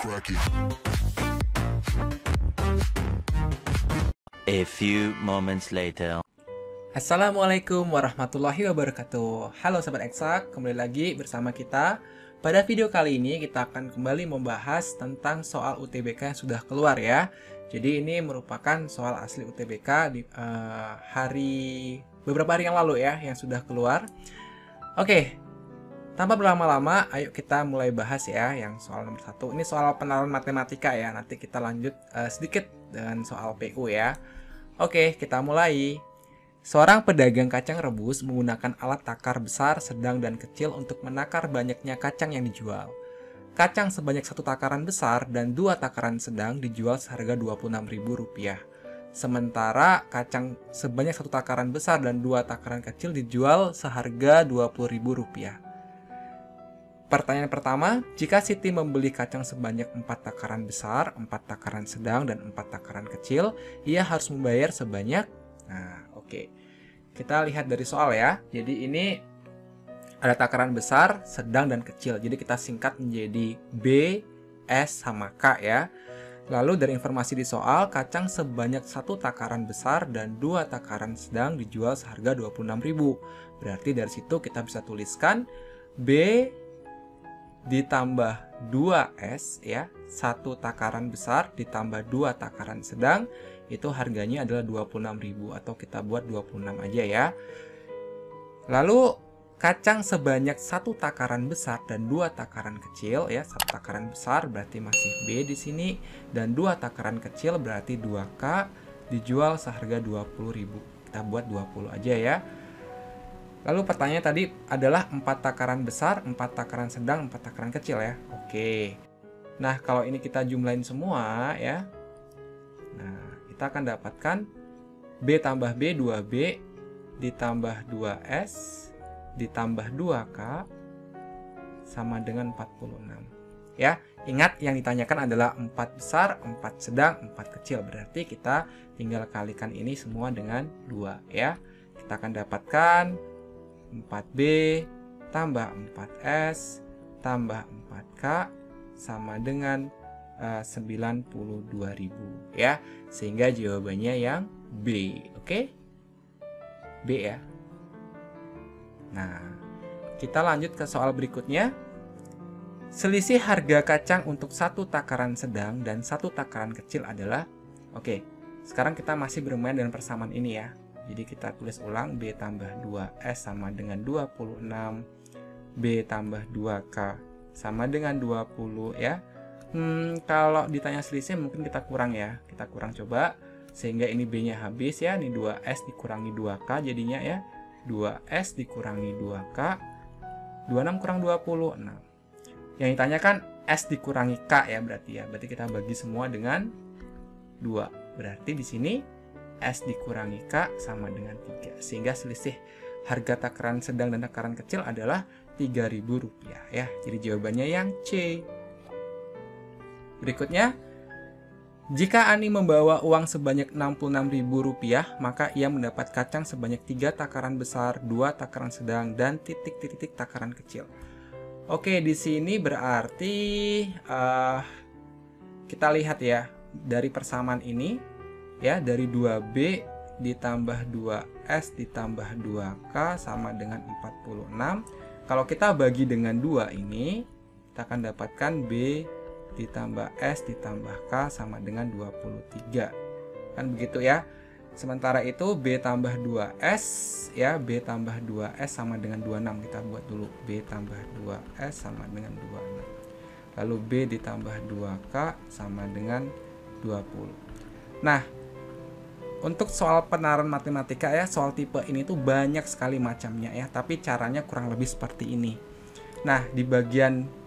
A few moments later. Assalamualaikum warahmatullahi wabarakatuh. Halo Sobat Eksak, kembali lagi bersama kita. Pada video kali ini kita akan kembali membahas tentang soal UTBK yang sudah keluar ya. Jadi ini merupakan soal asli UTBK di beberapa hari yang lalu ya, yang sudah keluar. Oke, tanpa berlama-lama, ayo kita mulai bahas ya yang soal nomor 1. Ini soal penalaran matematika ya. Nanti kita lanjut sedikit dengan soal PU ya. Oke, kita mulai. Seorang pedagang kacang rebus menggunakan alat takar besar, sedang, dan kecil untuk menakar banyaknya kacang yang dijual. Kacang sebanyak 1 takaran besar dan 2 takaran sedang dijual seharga Rp26.000. Sementara kacang sebanyak 1 takaran besar dan 2 takaran kecil dijual seharga Rp20.000. Pertanyaan pertama, jika Siti membeli kacang sebanyak 4 takaran besar, 4 takaran sedang, dan 4 takaran kecil, ia harus membayar sebanyak... Nah, oke. Kita lihat dari soal ya. Jadi ini ada takaran besar, sedang, dan kecil. Jadi kita singkat menjadi B, S, sama K ya. Lalu dari informasi di soal, kacang sebanyak 1 takaran besar dan 2 takaran sedang dijual seharga Rp26.000. Berarti dari situ kita bisa tuliskan B ditambah 2S ya, 1 takaran besar ditambah 2 takaran sedang, itu harganya adalah Rp26.000 atau kita buat 26 aja ya. Lalu kacang sebanyak 1 takaran besar dan 2 takaran kecil ya, 1 takaran besar berarti masih B di sini dan 2 takaran kecil berarti 2K, dijual seharga Rp20.000. Kita buat 20 aja ya. Lalu pertanyaan tadi adalah 4 takaran besar, 4 takaran sedang, 4 takaran kecil ya. Oke. Nah, kalau ini kita jumlahin semua ya. Nah, kita akan dapatkan B tambah B 2B ditambah 2S ditambah 2K sama dengan 46. Ya, ingat yang ditanyakan adalah 4 besar, 4 sedang, 4 kecil. Berarti kita tinggal kalikan ini semua dengan 2 ya. Kita akan dapatkan 4B tambah 4S tambah 4K sama dengan 92.000 ya. Sehingga jawabannya yang B. Oke? B ya. Nah, kita lanjut ke soal berikutnya. Selisih harga kacang untuk 1 takaran sedang dan 1 takaran kecil adalah... Oke, sekarang kita masih bermain dengan persamaan ini ya. Jadi kita tulis ulang B tambah 2S sama dengan 26, B tambah 2K sama dengan 20 ya. Kalau ditanya selisih mungkin kita kurang ya. Kita kurang coba sehingga ini B-nya habis ya. Ini 2S dikurangi 2K jadinya ya. 2S dikurangi 2K. 26 kurang 20, 6. Yang ditanyakan S dikurangi K ya berarti ya. Berarti kita bagi semua dengan 2. Berarti di sini S dikurangi K sama dengan 3. Sehingga selisih harga takaran sedang dan takaran kecil adalah Rp3.000 ya. Jadi jawabannya yang C. Berikutnya, jika Ani membawa uang sebanyak Rp66.000, maka ia mendapat kacang sebanyak 3 takaran besar, 2 takaran sedang, dan titik-titik takaran kecil. Oke, di sini berarti kita lihat ya dari persamaan ini ya, dari 2B ditambah 2S ditambah 2K sama dengan 46. Kalau kita bagi dengan 2 ini, kita akan dapatkan B ditambah S ditambah K sama dengan 23. Kan begitu ya. Sementara itu B tambah 2S ya, B tambah 2S sama dengan 26. Kita buat dulu B tambah 2S sama dengan 26. Lalu B ditambah 2K sama dengan 20. Nah, untuk soal penalaran matematika ya, soal tipe ini tuh banyak sekali macamnya ya, tapi caranya kurang lebih seperti ini. Nah, di bagian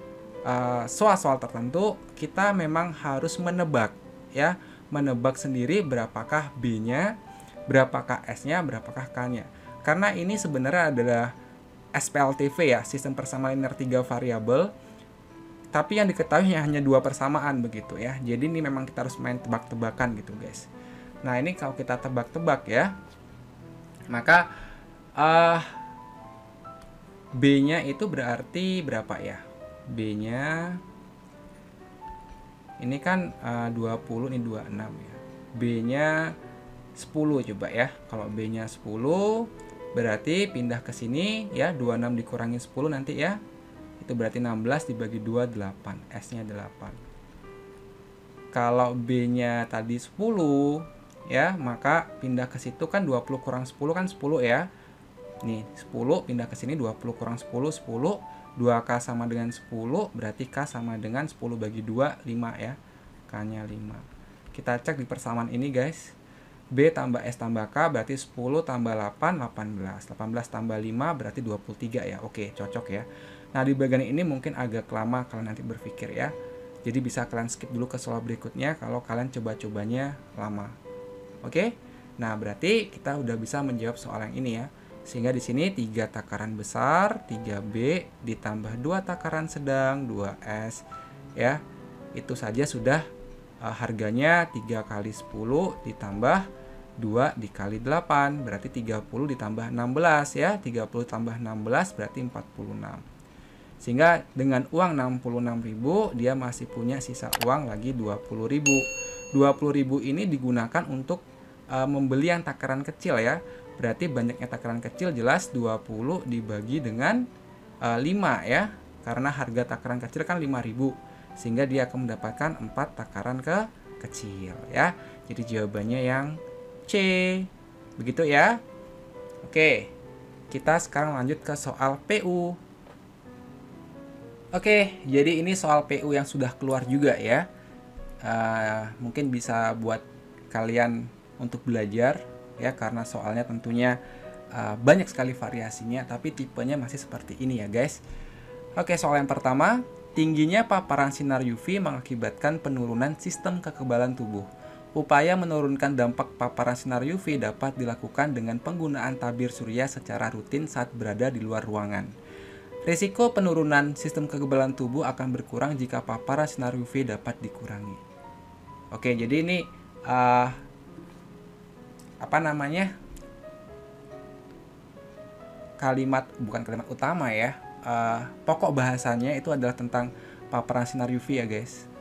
soal-soal tertentu kita memang harus menebak ya, menebak sendiri berapakah B-nya, berapakah S-nya, berapakah K-nya. Karena ini sebenarnya adalah SPLTV ya, sistem persamaan linear 3 variabel. Tapi yang diketahui hanya 2 persamaan begitu ya. Jadi ini memang kita harus main tebak-tebakan gitu guys. Nah, ini kalau kita tebak-tebak ya, maka B-nya itu berarti berapa ya? B-nya Ini kan 20, ini 26 ya. B-nya 10 coba ya. Kalau B-nya 10 berarti pindah ke sini ya, 26 dikurangi 10 nanti ya. Itu berarti 16 dibagi 2 8. S-nya 8. Kalau B-nya tadi 10 ya, maka pindah ke situ kan 20 kurang 10 kan 10 ya. Nih, 10 pindah ke sini 20 kurang 10 10. 2K sama dengan 10, berarti K sama dengan 10 bagi 2, 5 ya. K-nya 5. Kita cek di persamaan ini guys. B tambah S tambah K berarti 10 tambah 8, 18. 18 tambah 5 berarti 23 ya. Oke, cocok ya. Nah, di bagian ini mungkin agak lama kalian nanti berpikir ya. Jadi bisa kalian skip dulu ke soal berikutnya kalau kalian coba-cobanya lama. Oke? Nah, berarti kita udah bisa menjawab soal yang ini ya. Sehingga di sini 3 takaran besar, 3B ditambah 2 takaran sedang, 2S ya. Itu saja sudah harganya 3 kali 10 ditambah 2 dikali 8, berarti 30 ditambah 16 ya. 30 tambah 16 berarti 46. Sehingga dengan uang 66.000 dia masih punya sisa uang lagi 20.000. 20.000 ini digunakan untuk membeli yang takaran kecil ya. Berarti banyaknya takaran kecil jelas 20 dibagi dengan 5 ya. Karena harga takaran kecil kan 5.000. Sehingga dia akan mendapatkan 4 takaran kecil ya. Jadi jawabannya yang C. Begitu ya. Oke. Kita sekarang lanjut ke soal PU. Oke, jadi ini soal PU yang sudah keluar juga ya. Mungkin bisa buat kalian untuk belajar ya, karena soalnya tentunya banyak sekali variasinya, tapi tipenya masih seperti ini ya guys. Oke, soal yang pertama, tingginya paparan sinar UV mengakibatkan penurunan sistem kekebalan tubuh. Upaya menurunkan dampak paparan sinar UV dapat dilakukan dengan penggunaan tabir surya secara rutin saat berada di luar ruangan. Risiko penurunan sistem kekebalan tubuh akan berkurang jika paparan sinar UV dapat dikurangi. Oke, jadi ini bukan kalimat utama ya, pokok bahasanya itu adalah tentang paparan sinar UV ya guys,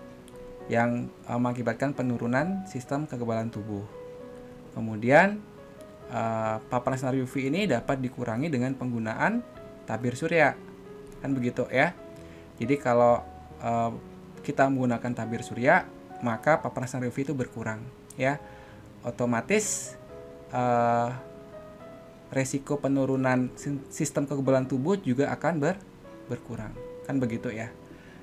yang mengakibatkan penurunan sistem kekebalan tubuh. Kemudian paparan sinar UV ini dapat dikurangi dengan penggunaan tabir surya, kan begitu ya. Jadi kalau kita menggunakan tabir surya, maka paparan sinar UV itu berkurang ya, otomatis resiko penurunan sistem kekebalan tubuh juga akan berkurang, kan begitu ya.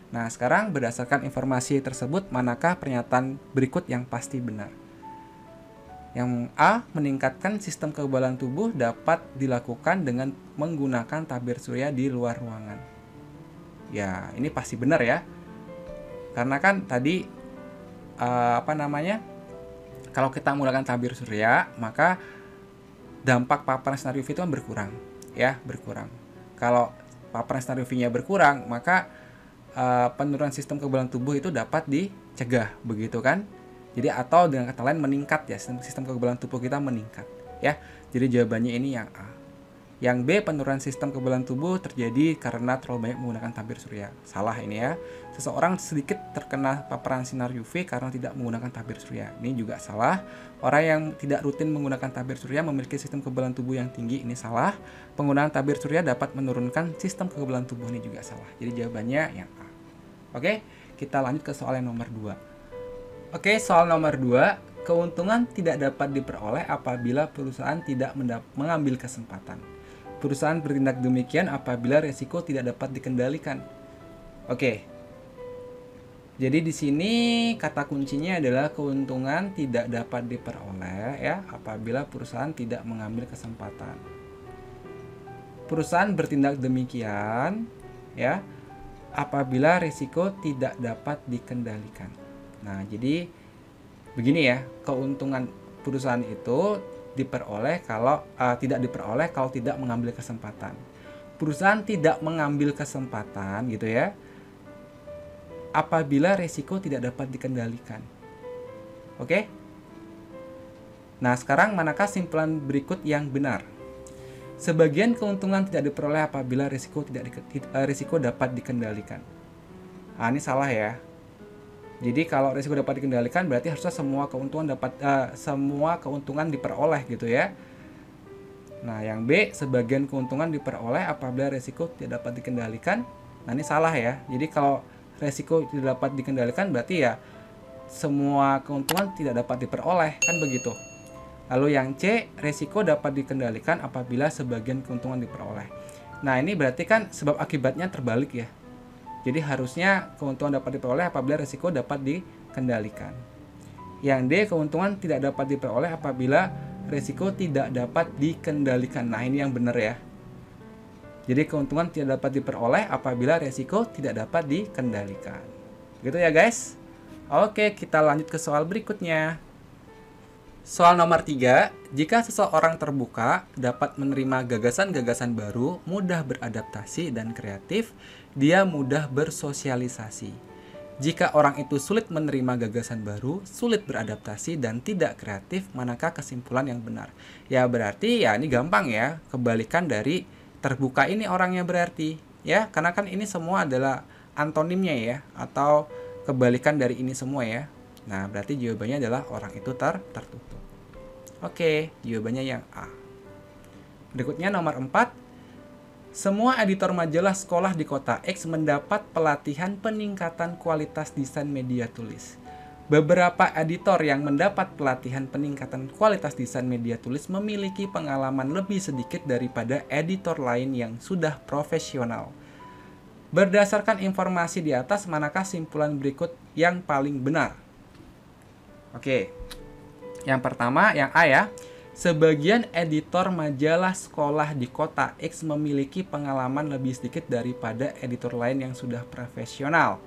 Nah, sekarang berdasarkan informasi tersebut, manakah pernyataan berikut yang pasti benar? Yang A, meningkatkan sistem kekebalan tubuh dapat dilakukan dengan menggunakan tabir surya di luar ruangan. Ya, ini pasti benar ya. Karena kan tadi kalau kita menggunakan tabir surya, maka dampak paparan sinar UV itu berkurang ya, berkurang. Kalau paparan sinar UV-nya berkurang, maka penurunan sistem kekebalan tubuh itu dapat dicegah, begitu kan? Jadi atau dengan kata lain meningkat ya, sistem kekebalan tubuh kita meningkat ya. Jadi jawabannya ini yang A. Yang B, penurunan sistem kekebalan tubuh terjadi karena terlalu banyak menggunakan tabir surya. Salah ini ya. Seseorang sedikit terkena paparan sinar UV karena tidak menggunakan tabir surya. Ini juga salah. Orang yang tidak rutin menggunakan tabir surya memiliki sistem kekebalan tubuh yang tinggi. Ini salah. Penggunaan tabir surya dapat menurunkan sistem kekebalan tubuh. Ini juga salah. Jadi jawabannya yang A. Oke, kita lanjut ke soal yang nomor 2. Oke, soal nomor 2. Keuntungan tidak dapat diperoleh apabila perusahaan tidak mengambil kesempatan. Perusahaan bertindak demikian apabila risiko tidak dapat dikendalikan. Oke. Jadi di sini kata kuncinya adalah keuntungan tidak dapat diperoleh ya apabila perusahaan tidak mengambil kesempatan. Perusahaan bertindak demikian ya apabila risiko tidak dapat dikendalikan. Nah, jadi begini ya, keuntungan perusahaan itu diperoleh kalau tidak diperoleh kalau tidak mengambil kesempatan. Perusahaan tidak mengambil kesempatan gitu ya apabila risiko tidak dapat dikendalikan. Oke? Nah, sekarang manakah simpulan berikut yang benar? Sebagian keuntungan tidak diperoleh apabila risiko dapat dikendalikan. Nah, ini salah ya. Jadi kalau risiko dapat dikendalikan berarti harusnya semua keuntungan diperoleh gitu ya. Nah, yang B, sebagian keuntungan diperoleh apabila risiko tidak dapat dikendalikan. Nah, ini salah ya. Jadi kalau risiko tidak dapat dikendalikan berarti ya semua keuntungan tidak dapat diperoleh, kan begitu. Lalu yang C, risiko dapat dikendalikan apabila sebagian keuntungan diperoleh. Nah, ini berarti kan sebab akibatnya terbalik ya. Jadi harusnya keuntungan dapat diperoleh apabila risiko dapat dikendalikan. Yang D, keuntungan tidak dapat diperoleh apabila risiko tidak dapat dikendalikan. Nah, ini yang benar ya. Jadi keuntungan tidak dapat diperoleh apabila risiko tidak dapat dikendalikan. Gitu ya guys. Oke, kita lanjut ke soal berikutnya. Soal nomor 3, jika seseorang terbuka, dapat menerima gagasan-gagasan baru, mudah beradaptasi dan kreatif, dia mudah bersosialisasi. Jika orang itu sulit menerima gagasan baru, sulit beradaptasi, dan tidak kreatif, manakah kesimpulan yang benar? Ya berarti ya ini gampang ya, kebalikan dari terbuka ini orangnya berarti. Ya, karena kan ini semua adalah antonimnya ya, atau kebalikan dari ini semua ya. Nah, berarti jawabannya adalah orang itu tertutup. Oke, jawabannya yang A. Berikutnya nomor 4. Semua editor majalah sekolah di kota X mendapat pelatihan peningkatan kualitas desain media tulis. Beberapa editor yang mendapat pelatihan peningkatan kualitas desain media tulis memiliki pengalaman lebih sedikit daripada editor lain yang sudah profesional. Berdasarkan informasi di atas, manakah simpulan berikut yang paling benar? Oke, yang pertama, yang A ya. Sebagian editor majalah sekolah di kota X memiliki pengalaman lebih sedikit daripada editor lain yang sudah profesional.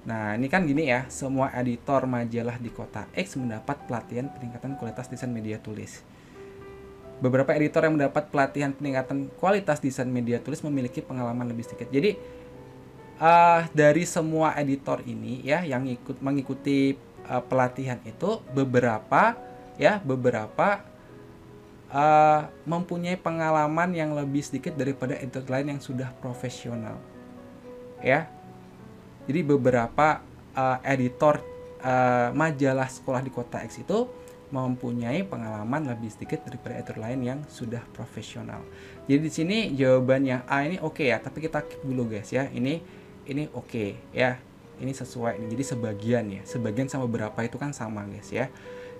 Nah, ini kan gini ya, semua editor majalah di kota X mendapat pelatihan peningkatan kualitas desain media tulis. Beberapa editor yang mendapat pelatihan peningkatan kualitas desain media tulis memiliki pengalaman lebih sedikit. Jadi, dari semua editor ini ya yang mengikuti pelatihan itu beberapa mempunyai pengalaman yang lebih sedikit daripada editor lain yang sudah profesional ya. Jadi beberapa editor majalah sekolah di kota X itu mempunyai pengalaman lebih sedikit daripada editor lain yang sudah profesional. Jadi di sini jawaban yang A ini oke ya, tapi kita keep dulu guys ya. Ini oke ya. Ini sesuai ini. Jadi sebagian sama beberapa itu kan sama guys ya.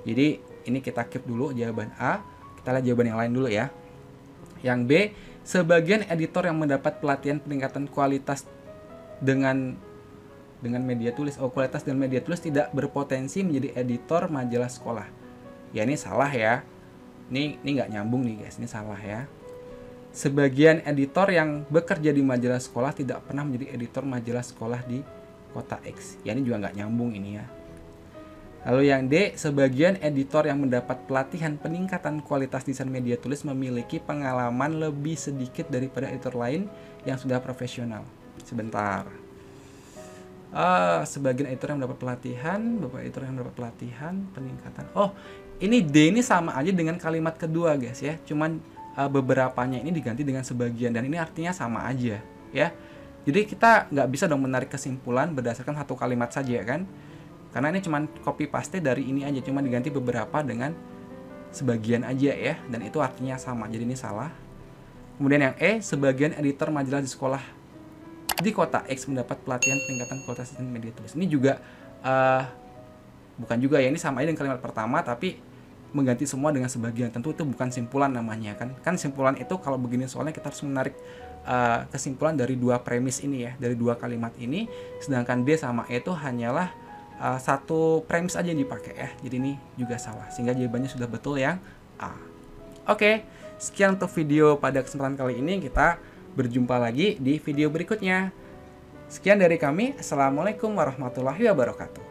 Jadi ini kita keep dulu jawaban A. Kita lihat jawaban yang lain dulu ya. Yang B, sebagian editor yang mendapat pelatihan peningkatan kualitas dengan media tulis. Kualitas dengan media tulis tidak berpotensi menjadi editor majalah sekolah. Ya ini salah ya. Ini nggak nyambung nih guys. Ini salah ya. Sebagian editor yang bekerja di majalah sekolah tidak pernah menjadi editor majalah sekolah di kota X. Ya ini juga nggak nyambung ini ya. Lalu yang D, sebagian editor yang mendapat pelatihan peningkatan kualitas desain media tulis memiliki pengalaman lebih sedikit daripada editor lain yang sudah profesional. Sebentar. Sebagian editor yang mendapat pelatihan, beberapa editor yang mendapat pelatihan peningkatan. Ini D ini sama aja dengan kalimat kedua guys ya. Cuman beberapanya ini diganti dengan sebagian dan ini artinya sama aja ya. Jadi kita nggak bisa dong menarik kesimpulan berdasarkan satu kalimat saja kan. Karena ini cuma copy paste dari ini aja, cuma diganti beberapa dengan sebagian aja ya, dan itu artinya sama, jadi ini salah. Kemudian yang E, sebagian editor majalah di sekolah di kota X mendapat pelatihan peningkatan kualitas desain media tulis. Ini juga bukan juga ya, ini sama aja dengan kalimat pertama, tapi mengganti semua dengan sebagian. Tentu itu bukan simpulan namanya kan. Kan simpulan itu kalau begini soalnya kita harus menarik kesimpulan dari dua premis ini ya, dari dua kalimat ini, sedangkan D sama E itu hanyalah satu premis aja yang dipakai ya. Jadi ini juga salah, sehingga jawabannya sudah betul yang A. Oke, sekian untuk video pada kesempatan kali ini. Kita berjumpa lagi di video berikutnya. Sekian dari kami. Assalamualaikum warahmatullahi wabarakatuh.